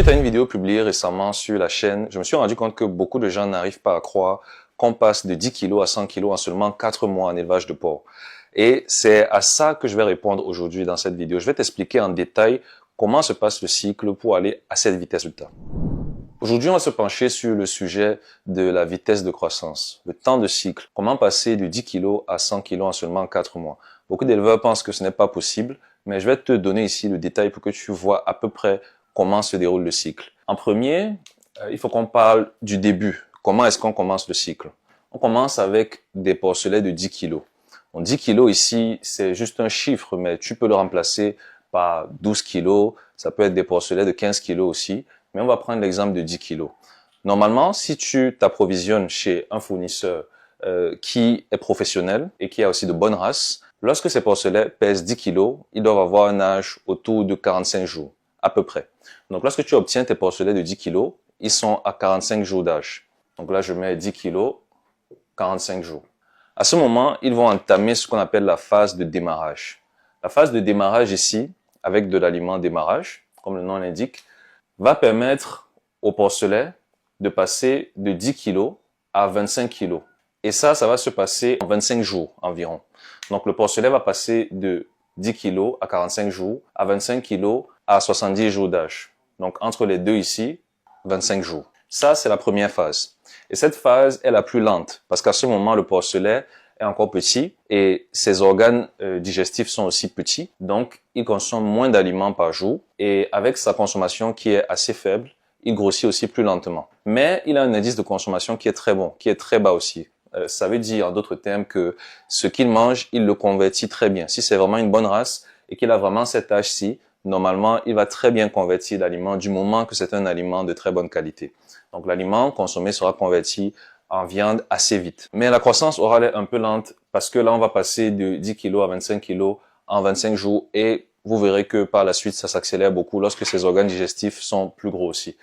Suite à une vidéo publiée récemment sur la chaîne, je me suis rendu compte que beaucoup de gens n'arrivent pas à croire qu'on passe de 10 kg à 100 kg en seulement 4 mois en élevage de porc. Et c'est à ça que je vais répondre aujourd'hui dans cette vidéo. Je vais t'expliquer en détail comment se passe le cycle pour aller à cette vitesse-là. Aujourd'hui, on va se pencher sur le sujet de la vitesse de croissance, le temps de cycle. Comment passer de 10 kg à 100 kg en seulement 4 mois. Beaucoup d'éleveurs pensent que ce n'est pas possible, mais je vais te donner ici le détail pour que tu vois à peu près comment se déroule le cycle. En premier, il faut qu'on parle du début. Comment est-ce qu'on commence le cycle? On commence avec des porcelets de 10 kg. Donc 10 kg ici, c'est juste un chiffre, mais tu peux le remplacer par 12 kg. Ça peut être des porcelets de 15 kg aussi. Mais on va prendre l'exemple de 10 kg. Normalement, si tu t'approvisionnes chez un fournisseur qui est professionnel et qui a aussi de bonnes races, lorsque ces porcelets pèsent 10 kg, ils doivent avoir un âge autour de 45 jours, à peu près. Donc, lorsque tu obtiens tes porcelets de 10 kg, ils sont à 45 jours d'âge. Donc là, je mets 10 kg, 45 jours. À ce moment, ils vont entamer ce qu'on appelle la phase de démarrage. La phase de démarrage ici, avec de l'aliment démarrage, comme le nom l'indique, va permettre au porcelet de passer de 10 kg à 25 kg. Et ça va se passer en 25 jours environ. Donc, le porcelet va passer de 10 kg à 45 jours, à 25 kg à 70 jours d'âge. Donc, entre les deux ici, 25 jours. Ça, c'est la première phase. Et cette phase est la plus lente parce qu'à ce moment, le porcelet est encore petit et ses organes digestifs sont aussi petits. Donc, il consomme moins d'aliments par jour et avec sa consommation qui est assez faible, il grossit aussi plus lentement. Mais il a un indice de consommation qui est très bon, qui est très bas aussi. Ça veut dire, en d'autres termes, que ce qu'il mange, il le convertit très bien. Si c'est vraiment une bonne race et qu'il a vraiment cet âge-ci, normalement, il va très bien convertir l'aliment du moment que c'est un aliment de très bonne qualité. Donc, l'aliment consommé sera converti en viande assez vite. Mais la croissance aura l'air un peu lente parce que là, on va passer de 10 kg à 25 kg en 25 jours et vous verrez que par la suite, ça s'accélère beaucoup lorsque ces organes digestifs sont plus gros aussi.